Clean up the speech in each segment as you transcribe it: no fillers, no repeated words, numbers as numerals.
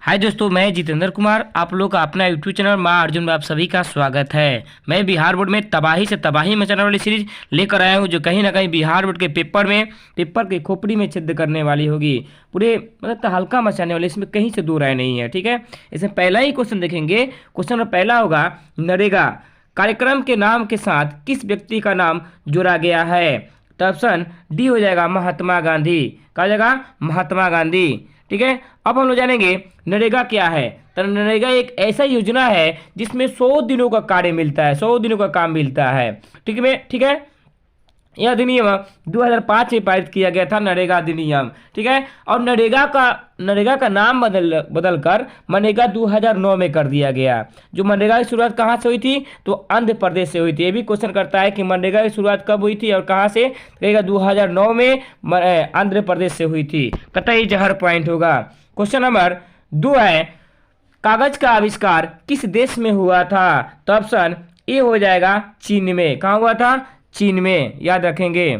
हाय दोस्तों, मैं जितेंद्र कुमार आप लोग का अपना यूट्यूब चैनल माँ अर्जुन में आप सभी का स्वागत है। मैं बिहार बोर्ड में तबाही से तबाही मचाने वाली सीरीज लेकर आया हूँ, जो कहीं ना कहीं बिहार बोर्ड के पेपर के खोपड़ी में छेद करने वाली होगी। पूरे मतलब हल्का मचाने वाली, इसमें कहीं से दो राय नहीं है। ठीक है, इसमें पहला ही क्वेश्चन देखेंगे। क्वेश्चन नंबर पहला होगा, नरेगा कार्यक्रम के नाम के साथ किस व्यक्ति का नाम जोड़ा गया है? तो ऑप्शन डी हो जाएगा महात्मा गांधी। कहा जाएगा महात्मा गांधी। ठीक है, अब हम लोग जानेंगे नरेगा क्या है। तो नरेगा एक ऐसा योजना है जिसमें 100 दिनों का कार्य मिलता है, 100 दिनों का काम मिलता है। ठीक है, यह अधिनियम 2005 में पारित किया गया था, नरेगा अधिनियम। ठीक है, और नरेगा का नाम बदलकर मनरेगा 2009 में कर दिया गया। जो मनरेगा की शुरुआत कहाँ से हुई थी? तो आंध्र प्रदेश से हुई थी। ये भी क्वेश्चन करता है कि मनरेगा की शुरुआत कब हुई थी और कहाँ से? कहेगा 2009 में आंध्र प्रदेश से हुई थी। कतई जहर पॉइंट होगा। क्वेश्चन नंबर 2 है, कागज का आविष्कार किस देश में हुआ था? तो ऑप्शन ए हो जाएगा चीन में। कहाँ हुआ था? चीन में, याद रखेंगे।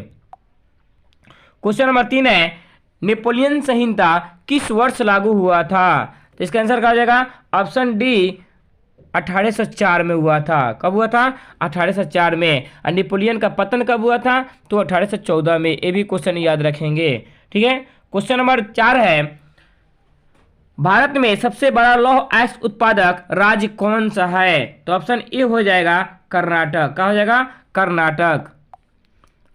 क्वेश्चन नंबर 3 है, नेपोलियन संहिता किस वर्ष लागू हुआ था? तो इसका आंसर क्या हो जाएगा? ऑप्शन डी 1804 में हुआ था। कब हुआ था? 1804 में। और नेपोलियन का पतन कब हुआ था? तो 1814 में। ये भी क्वेश्चन याद रखेंगे। ठीक है, क्वेश्चन नंबर 4 है, भारत में सबसे बड़ा लौह अयस्क उत्पादक राज्य कौन सा है? तो ऑप्शन ए हो जाएगा कर्नाटक। क्या हो जाएगा? कर्नाटक।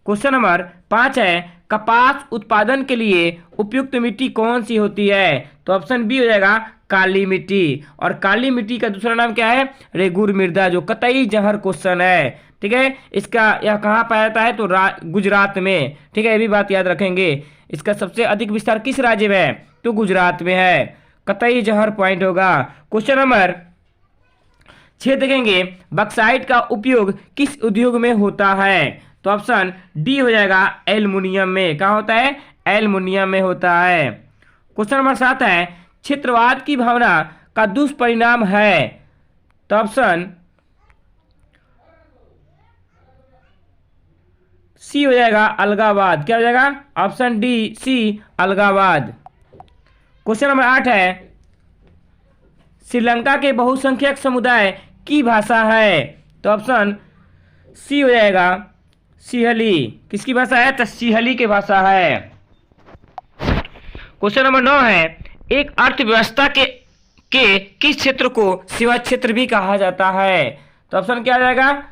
क्वेश्चन नंबर 5 है, कपास उत्पादन के लिए उपयुक्त मिट्टी कौन सी होती है? तो ऑप्शन बी हो जाएगा काली मिट्टी। और काली मिट्टी का दूसरा नाम क्या है? रेगुर मृदा, जो कतई जहर क्वेश्चन है। ठीक है, इसका यह कहाँ पाया जाता है? तो गुजरात में। ठीक है, ये भी बात याद रखेंगे। इसका सबसे अधिक विस्तार किस राज्य में है? तो गुजरात में है। कतई जहर पॉइंट होगा। क्वेश्चन नंबर 6 देखेंगे, बक्साइट का उपयोग किस उद्योग में होता है? तो ऑप्शन डी हो जाएगा एल्युमिनियम में। कहाँ होता है? एल्युमिनियम में होता है। क्वेश्चन नंबर 7 है, क्षेत्रवाद की भावना का दुष्परिणाम है? तो ऑप्शन सी हो जाएगा अलगावाद। क्या हो जाएगा? ऑप्शन डी सी अलगावाद। क्वेश्चन नंबर 8 है, श्रीलंका के बहुसंख्यक समुदाय की भाषा है? तो ऑप्शन सी हो जाएगा सिहली। किसकी भाषा है? तो सिहली की भाषा है। क्वेश्चन नंबर 9 है, एक अर्थव्यवस्था के किस क्षेत्र को सेवा क्षेत्र भी कहा जाता है? तो ऑप्शन क्या आ जाएगा?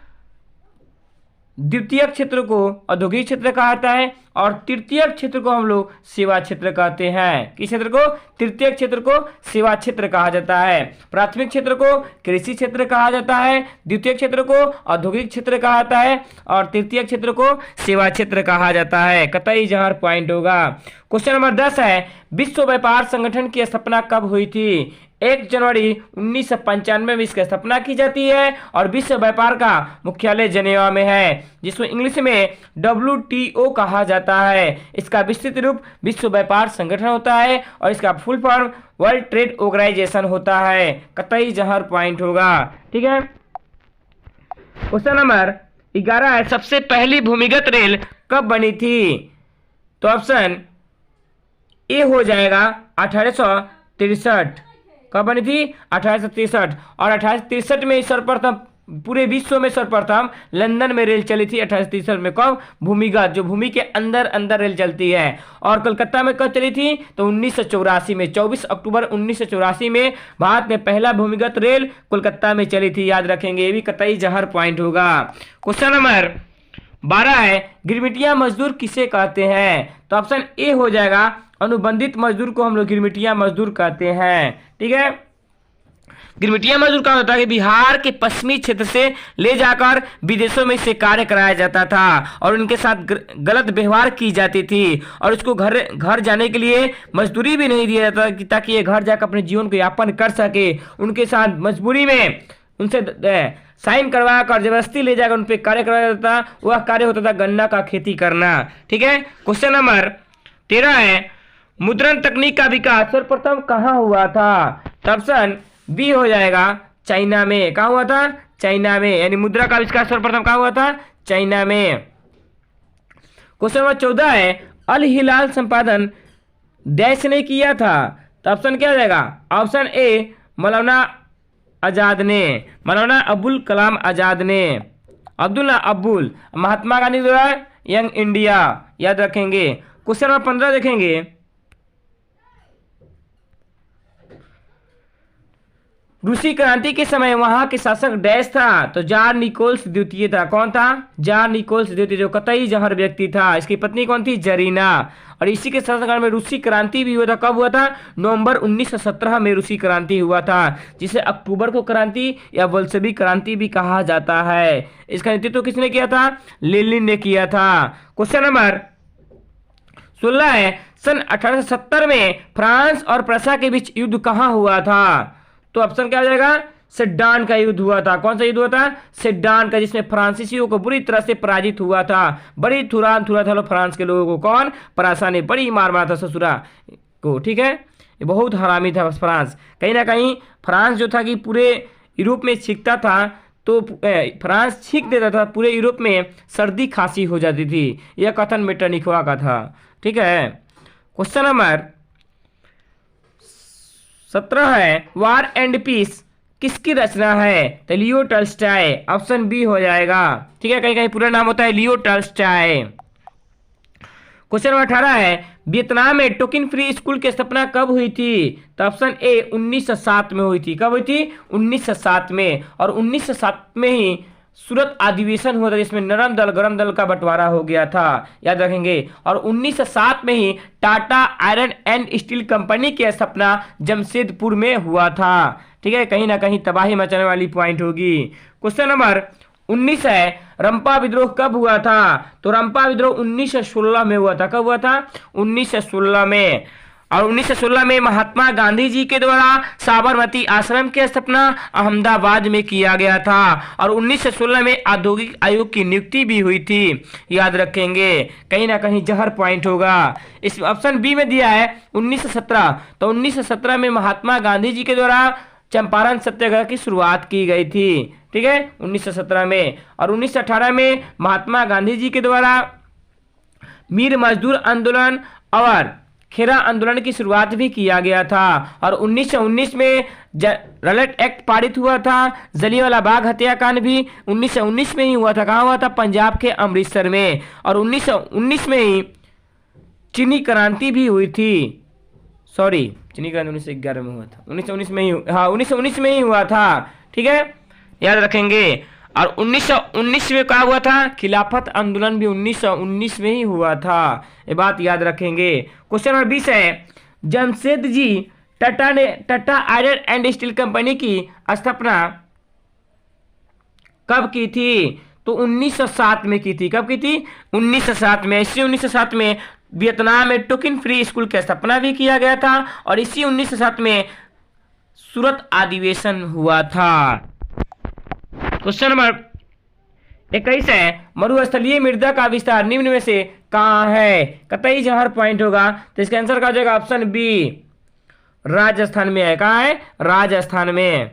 द्वितीय क्षेत्र को औद्योगिक क्षेत्र कहा जाता है और तृतीय क्षेत्र को हम लोग सेवा क्षेत्र कहते हैं। किस क्षेत्र को? तृतीय क्षेत्र को सेवा क्षेत्र कहा जाता है। प्राथमिक क्षेत्र को कृषि क्षेत्र कहा जाता है, द्वितीय क्षेत्र को औद्योगिक क्षेत्र कहा जाता है और तृतीय क्षेत्र को सेवा क्षेत्र कहा जाता है। कतई जहर पॉइंट होगा। क्वेश्चन नंबर 10 है, विश्व व्यापार संगठन की स्थापना कब हुई थी? 1 जनवरी 1995 में इसकी स्थापना की जाती है और विश्व व्यापार का मुख्यालय जेनेवा में है, जिसको इंग्लिश में WTO कहा जाता है। इसका विस्तृत रूप विश्व व्यापार संगठन होता है और इसका full form world trade organization होता है। कतई जहर पॉइंट होगा। ठीक है, क्वेश्चन नंबर 11 है, सबसे पहली भूमिगत रेल कब बनी थी? तो ऑप्शन ए हो जाएगा 1863। कब बनी थी? 1863। और 1863 में सर्वप्रथम पूरे विश्व में सर्वप्रथम लंदन में रेल चली थी 1863 में। कब? भूमिगत, जो भूमि के अंदर अंदर रेल चलती है। और कलकत्ता में कब चली थी? तो 1984 में। 24 अक्टूबर 1984 में भारत में पहला भूमिगत रेल कोलकाता में चली थी। याद रखेंगे, ये भी कतई जहर पॉइंट होगा। क्वेश्चन नंबर 12 है, गिरमिटिया मजदूर किसे कहते हैं? तो ऑप्शन ए हो जाएगा अनुबंधित मजदूर को हम लोग गिरमिटिया मजदूर कहते हैं। ठीक है, गिरमिटिया मजदूर का होता है कि बिहार के पश्चिमी क्षेत्र से ले जाकर विदेशों में से कार्य कराया जाता था और उनके साथ गलत व्यवहार की जाती थी और उसको घर जाने के लिए मजदूरी भी नहीं दिया जाता ताकि ये घर जाकर अपने जीवन को यापन कर सके। उनके साथ मजबूरी में उनसे साइन करवा कर जबरदस्ती ले जाकर उन पर कार्य कराया जाता। वह कार्य होता था गन्ना का खेती करना। ठीक है, क्वेश्चन नंबर 13 है, मुद्रण तकनीक का विकास सर्वप्रथम कहाँ हुआ था? तो ऑप्शन बी हो जाएगा चाइना में। कहाँ हुआ था? चाइना में। यानी मुद्रा का आविष्कार सर्वप्रथम कहाँ हुआ था? चाइना में। क्वेश्चन नंबर 14 है, अल हिलाल संपादन डैश ने किया था? तो ऑप्शन क्या हो जाएगा? ऑप्शन ए मौलाना आजाद ने, मौलाना अबुल कलाम आजाद ने, अब्दुल्ला अब्बुल। महात्मा गांधी द्वारा यंग इंडिया, याद रखेंगे। क्वेश्चन नंबर 15 देखेंगे। रूसी क्रांति के समय वहां के शासक डैश था, तो जार निकोल्स द्वितीय था। कौन था? जार निकोल्स द्वितीय, जो कतई जहर व्यक्ति था। इसकी पत्नी कौन थी? जरीना। और इसी के शासनकाल में रूसी क्रांति भी हुआ था। कब हुआ था? नवंबर 1917 में रूसी क्रांति हुआ था, जिसे अक्टूबर को क्रांति या बोल्शेविक क्रांति भी कहा जाता है। इसका नेतृत्व किसने किया था? लेनिन ने किया था। क्वेश्चन नंबर 16 है, सन 1870 में फ्रांस और प्रशा के बीच युद्ध कहां हुआ था? तो ऑप्शन क्या हो जाएगा? सेडान का युद्ध हुआ था। कौन सा युद्ध हुआ था? सेडान का, जिसमें फ्रांसीसियों को बुरी तरह से पराजित हुआ था। बड़ी थुरा था लोग फ्रांस के लोगों को। कौन? प्रशा ने बड़ी मार मारा था ससुरा को। ठीक है, ये बहुत हरामी था फ्रांस। कहीं ना कहीं फ्रांस जो था कि पूरे यूरोप में छींकता था, तो फ्रांस छींक देता था, पूरे यूरोप में सर्दी खांसी हो जाती थी। यह कथन मेटरनिखवा का था। ठीक है, क्वेश्चन नंबर 17 है, वार एंड पीस किसकी रचना है? तो लियो टॉल्स्टॉय। ऑप्शन बी हो जाएगा। ठीक है, कहीं कहीं पूरा नाम होता है लियो टॉल्स्टॉय। क्वेश्चन नंबर 18 है, वियतनाम में टोकिन फ्री स्कूल की स्थापना कब हुई थी? तो ऑप्शन ए 1907 में हुई थी। कब हुई थी? 1907 में। और 1907 में ही सूरत अधिवेशन हुआ था, जिसमें नरम दल गरम दल का बंटवारा हो गया था। याद रखेंगे। और 1907 में ही Tata iron and steel company की स्थापना जमशेदपुर में हुआ था। ठीक है, कहीं ना कहीं तबाही मचाने वाली पॉइंट होगी। क्वेश्चन नंबर 19 है, रंपा विद्रोह कब हुआ था? तो रंपा विद्रोह 1916 में हुआ था। कब हुआ था? 1916 में। और 1916 में महात्मा गांधी जी के द्वारा साबरमती आश्रम की स्थापना अहमदाबाद में किया गया था। और 1916 में औद्योगिक आयोग की नियुक्ति भी हुई थी। याद रखेंगे, कहीं ना कहीं जहर पॉइंट होगा। इस ऑप्शन बी में दिया है 1917, तो 1917 में महात्मा गांधी जी के द्वारा चंपारण सत्याग्रह की शुरुआत की गई थी। ठीक है, 1917 में। और 1918 में महात्मा गांधी जी के द्वारा मीर मजदूर आंदोलन और खेरा आंदोलन की शुरुआत भी किया गया था। और 1919 में रलट एक्ट पारित हुआ था। जलियांवाला बाग हत्याकांड भी 1919 में ही हुआ था। कहाँ हुआ था? पंजाब के अमृतसर में। और 1919 में ही चीनी क्रांति भी हुई थी। सॉरी, चीनी क्रांति 1911 में हुआ था। 1919 में ही, हाँ 1919 में ही हुआ था। ठीक है, याद रखेंगे। और 1919 में क्या हुआ था? खिलाफत आंदोलन भी 1919 में ही हुआ था। ये बात याद रखेंगे। क्वेश्चन नंबर 20 है, जमशेद जी टाटा ने Tata iron and steel company की स्थापना कब की थी? तो 1907 में की थी। कब की थी? 1907 में। इसी 1907 में वियतनाम में टोकिन फ्री स्कूल की स्थापना भी किया गया था। और इसी 1907 में सूरत अधिवेशन हुआ था। क्वेश्चन नंबर 21 है, मरुस्थलीय मृदा का विस्तार निम्न में से कहाँ है? कतई जहर पॉइंट होगा। तो इसका आंसर क्या हो जाएगा? ऑप्शन बी, राजस्थान में है। कहाँ है? राजस्थान में।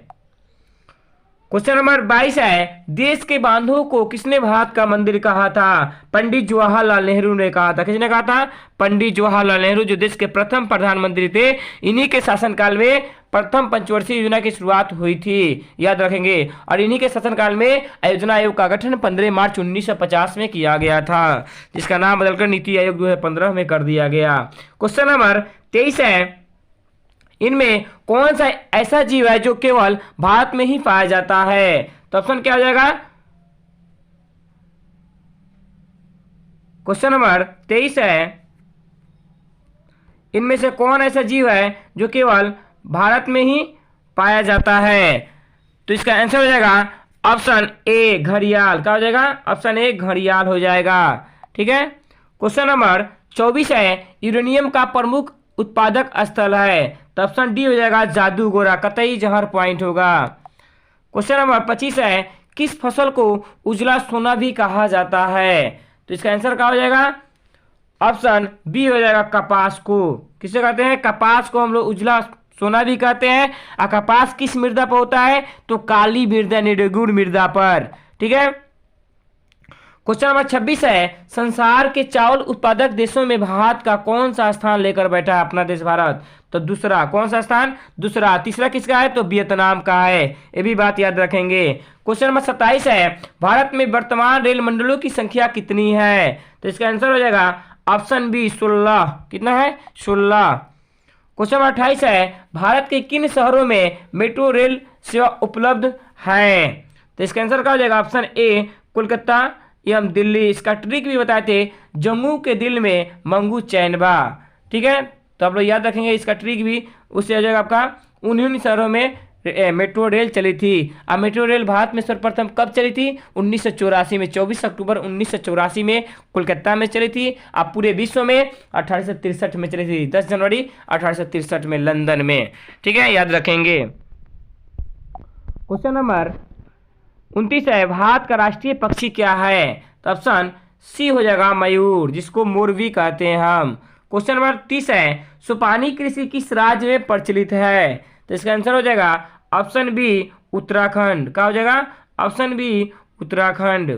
क्वेश्चन नंबर 22 है, देश के बांधों को किसने भारत का मंदिर कहा था? पंडित जवाहरलाल नेहरू ने कहा था। किसने कहा था? पंडित जवाहरलाल नेहरू, जो देश के प्रथम प्रधानमंत्री थे। इन्हीं के शासनकाल में प्रथम पंचवर्षीय योजना की शुरुआत हुई थी। याद रखेंगे। और इन्हीं के शासनकाल में योजना आयोग का गठन 15 मार्च 1950 में किया गया था, जिसका नाम बदलकर नीति आयोग 2015 में कर दिया गया। क्वेश्चन नंबर 23 है, इनमें कौन सा ऐसा जीव है जो केवल भारत में ही पाया जाता है? तो ऑप्शन क्या हो जाएगा? क्वेश्चन नंबर 23 है, इनमें से कौन ऐसा जीव है जो केवल भारत में ही पाया जाता है? तो इसका आंसर हो जाएगा ऑप्शन ए, घड़ियाल। क्या हो जाएगा? ऑप्शन ए, घड़ियाल हो जाएगा। ठीक है, क्वेश्चन नंबर 24 है, यूरेनियम का प्रमुख उत्पादक स्थल है। तो ऑप्शन डी हो जाएगा, जादूगोरा। कतई जहर पॉइंट होगा। क्वेश्चन नंबर 25 है, किस फसल को उजला सोना भी कहा जाता है? तो इसका आंसर क्या हो जाएगा? ऑप्शन बी हो जाएगा, कपास को। किसे कहते हैं? कपास को हम लोग उजला सोना भी कहते हैं। और कपास किस मृदा पर होता है? तो काली मृदा, निडगुण मृदा पर। ठीक है, क्वेश्चन नंबर 26 है, संसार के चावल उत्पादक देशों में भारत का कौन सा स्थान लेकर बैठा है अपना देश भारत? तो दूसरा। कौन सा स्थान? दूसरा। तीसरा किसका है? तो वियतनाम का है। ये भी बात याद रखेंगे। क्वेश्चन नंबर 27 है, भारत में वर्तमान रेल मंडलों की संख्या कितनी है? तो इसका आंसर हो जाएगा ऑप्शन बी 16। कितना है? 16। क्वेश्चन नंबर 28 है, भारत के किन शहरों में मेट्रो रेल सेवा उपलब्ध है? तो इसका आंसर क्या हो जाएगा? ऑप्शन ए कोलकाता एवं दिल्ली। इसका ट्रिक भी बताए थे, जम्मू के दिल में मंगू चैनबा। ठीक है, तो आप लोग याद रखेंगे इसका ट्रिक भी। उससे आ जाएगा आपका उन्हीं शहरों में मेट्रो रेल चली थी। अब मेट्रो रेल भारत में सर्वप्रथम कब चली थी? 1984 में। 24 अक्टूबर 1984 में कोलकाता में चली थी। अब पूरे विश्व में 1863 में चली थी। 10 जनवरी 1863 में लंदन में। ठीक है, याद रखेंगे। क्वेश्चन नंबर 29 है, भारत का राष्ट्रीय पक्षी क्या है? तो ऑप्शन सी हो जाएगा मयूर, जिसको मोर भी कहते हैं हम। क्वेश्चन नंबर 30 है, सुपानी कृषि किस राज्य में प्रचलित है? तो इसका आंसर हो जाएगा ऑप्शन बी उत्तराखंड। क्या हो जाएगा? Option B Uttarakhand.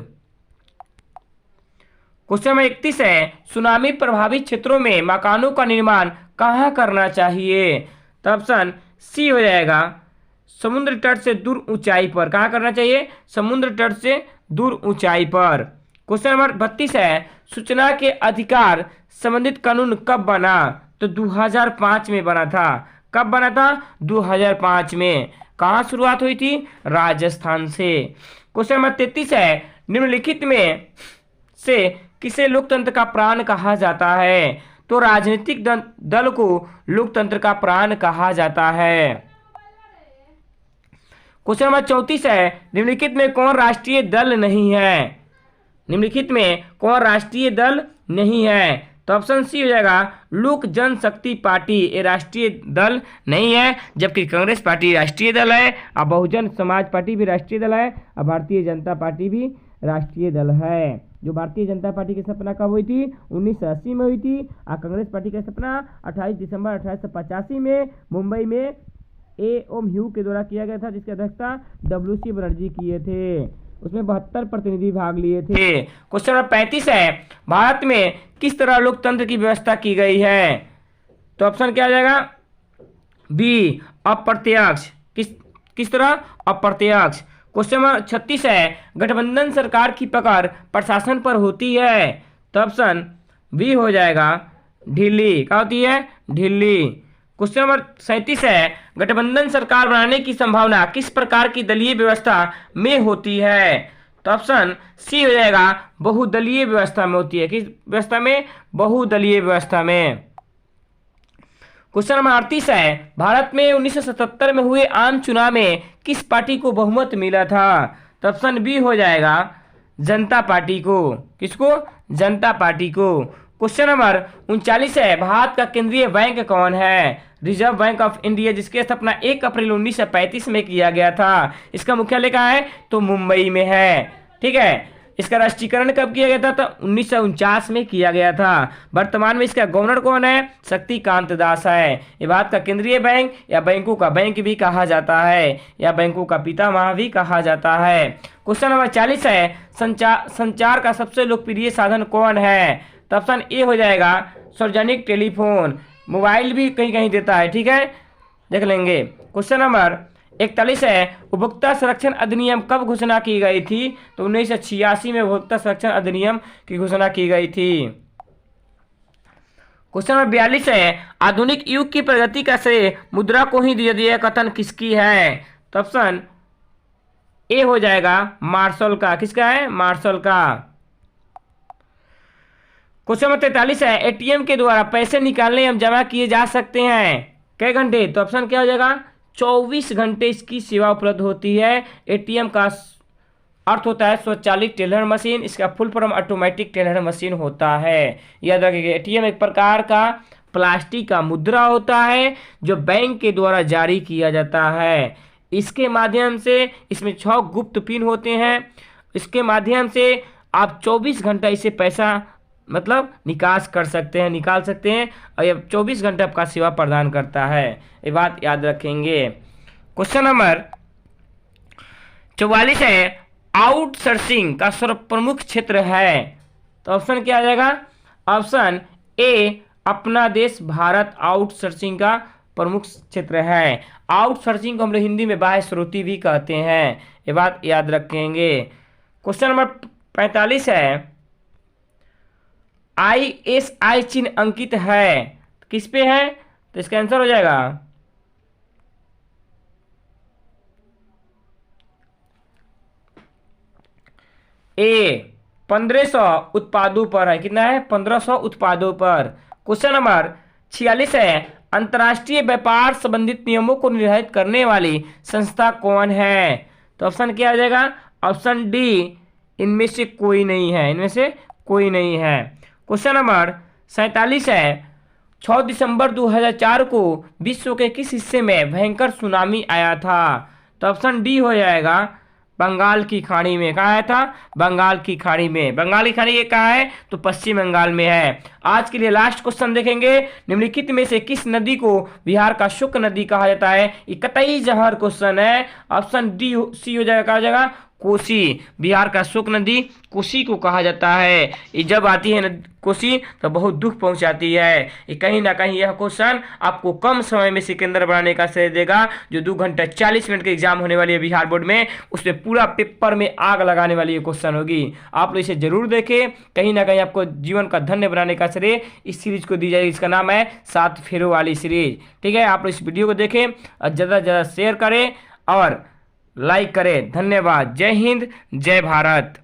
Question number 31 है, सुनामी प्रभावित क्षेत्रों में मकानों का निर्माण कहाँ करना चाहिए? तो ऑप्शन सी हो जाएगा समुद्र तट से दूर ऊंचाई पर। कहाँ करना चाहिए? समुद्र तट से दूर ऊंचाई पर। क्वेश्चन नंबर 32 है, सूचना के अधिकार संबंधित कानून कब बना? तो 2005 में बना था। कब बना था? 2005 में। कहाँ शुरुआत हुई थी? राजस्थान से। क्वेश्चन नंबर 33 है, निम्नलिखित में से किसे लोकतंत्र का प्राण कहा जाता है? तो राजनीतिक दल को लोकतंत्र का प्राण कहा जाता है। क्वेश्चन नंबर 34 है, निम्नलिखित में कौन राष्ट्रीय दल नहीं है? निम्नलिखित में कौन राष्ट्रीय दल नहीं है? तो ऑप्शन सी हो जाएगा लोक जनशक्ति पार्टी। ये राष्ट्रीय दल नहीं है, जबकि कांग्रेस पार्टी राष्ट्रीय दल है, और बहुजन समाज पार्टी भी राष्ट्रीय दल है, और भारतीय जनता पार्टी भी राष्ट्रीय दल है। जो भारतीय जनता पार्टी की स्थापना कब हुई थी? 1980 में हुई थी, और कांग्रेस पार्टी की स्थापना 28 दिसंबर 1885 में मुंबई में एम ह्यू के द्वारा किया गया था, जिसकी अध्यक्षता WC बनर्जी किए थे। उसमें 72 प्रतिनिधि भाग लिए थे। क्वेश्चन नंबर 35 है, भारत में किस तरह लोकतंत्र की व्यवस्था की गई है? तो ऑप्शन क्या आ जाएगा? बी अप्रत्यक्ष। किस तरह? अप्रत्यक्ष। क्वेश्चन नंबर 36 है, गठबंधन सरकार की पकड़ प्रशासन पर होती है? तो ऑप्शन बी हो जाएगा ढीली। क्या होती है? ढीली। क्वेश्चन नंबर 37 है, गठबंधन सरकार बनाने की संभावना किस प्रकार की दलीय व्यवस्था में होती है? तो ऑप्शन सी हो जाएगा बहुदलीय व्यवस्था में होती है। किस व्यवस्था में? बहुदलीय व्यवस्था में। क्वेश्चन नंबर 38 है, भारत में 1977 में हुए आम चुनाव में किस पार्टी को बहुमत मिला था? तो ऑप्शन बी हो जाएगा जनता पार्टी को। किसको? जनता पार्टी को। क्वेश्चन नंबर 39 है, भारत का केंद्रीय बैंक कौन है? रिजर्व बैंक ऑफ इंडिया, जिसकी स्थापना 1 अप्रैल 1935 में किया गया था। इसका मुख्यालय कहाँ है? तो मुंबई में है। ठीक है, इसका राष्ट्रीयकरण कब किया गया था? तो 1949 में किया गया था। वर्तमान में इसका गवर्नर कौन है? शक्तिकांत दास है। ये भारत का केंद्रीय बैंक या बैंकों का बैंक भी कहा जाता है, या बैंकों का पितामह भी कहा जाता है। क्वेश्चन नंबर 40 है, संचार का सबसे लोकप्रिय साधन कौन है? तो ऑप्शन ए हो जाएगा सार्वजनिक टेलीफोन। मोबाइल भी कहीं कहीं देता है। ठीक है, देख लेंगे। क्वेश्चन नंबर 41 है, उपभोक्ता संरक्षण अधिनियम कब घोषणा की गई थी? तो 1986 में उपभोक्ता संरक्षण अधिनियम की घोषणा की गई थी। क्वेश्चन नंबर 42 है, आधुनिक युग की प्रगति का श्रेय मुद्रा को ही दिया गया कथन किसकी है? तो ऑप्शन ए हो जाएगा मार्शल का। किसका है? मार्शल का। क्वेश्चन नंबर 43 है, एटीएम के द्वारा पैसे निकालने एवं जमा किए जा सकते हैं कई घंटे? तो ऑप्शन क्या हो जाएगा? 24 घंटे इसकी सेवा उपलब्ध होती है। एटीएम का अर्थ होता है स्वचालित टेलर मशीन। इसका full form automatic teller machine होता है। याद रखिएगा, एटीएम एक प्रकार का प्लास्टिक का मुद्रा होता है जो बैंक के द्वारा जारी किया जाता है। इसके माध्यम से इसमें 6 गुप्त पिन होते हैं। इसके माध्यम से आप 24 घंटा इसे पैसा मतलब निकाल सकते हैं, और ये 24 घंटे आपका सेवा प्रदान करता है। ये बात याद रखेंगे। क्वेश्चन नंबर 44 है, आउटसोर्सिंग का सर्व प्रमुख क्षेत्र है? तो ऑप्शन क्या आ जाएगा? ऑप्शन ए अपना देश भारत आउटसोर्सिंग का प्रमुख क्षेत्र है। आउटसोर्सिंग को हम लोग हिंदी में बाह्य स्रोती भी कहते हैं, ये बात याद रखेंगे। क्वेश्चन नंबर 45 है, ISI चिन्ह अंकित है, किस पे है? तो इसका आंसर हो जाएगा ए 1500 उत्पादों पर है। कितना है? 1500 उत्पादों पर। क्वेश्चन नंबर 46 है, अंतर्राष्ट्रीय व्यापार संबंधित नियमों को निर्धारित करने वाली संस्था कौन है? तो ऑप्शन क्या आ जाएगा? ऑप्शन डी इनमें से कोई नहीं है, इनमें से कोई नहीं है। क्वेश्चन नंबर 47 है, 6 दिसंबर 2004 को विश्व के किस हिस्से में भयंकर सुनामी आया था? तो ऑप्शन डी हो जाएगा बंगाल की खाड़ी में। कहाँ आया था? बंगाल की खाड़ी में। बंगाल की खाड़ी ये कहाँ है? तो पश्चिम बंगाल में है। आज के लिए लास्ट क्वेश्चन देखेंगे, निम्नलिखित में से किस नदी को बिहार का शुक्ल नदी कहा जाता है? ये कतई जहर क्वेश्चन है। ऑप्शन डी सी हो जाएगा, कहा जाएगा कोसी। बिहार का शुक्ल नदी कोसी को कहा जाता है। ये जब आती है कोसी तो बहुत दुख पहुंचाती है। ये कहीं ना कहीं यह क्वेश्चन आपको कम समय में सिकंदर बनाने का श्रेय देगा। जो 2 घंटा 40 मिनट की एग्जाम होने वाली है बिहार बोर्ड में, उसमें पूरा पेपर में आग लगाने वाली ये क्वेश्चन होगी। आप लोग इसे जरूर देखें, कहीं ना कहीं आपको जीवन का धन्य बनाने का श्रेय इस सीरीज को दी जाएगी। इसका नाम है 7 फेरों वाली सीरीज। ठीक है, आप लोग इस वीडियो को देखें और ज़्यादा से ज़्यादा शेयर करें और लाइक करें। धन्यवाद। जय हिंद, जय भारत।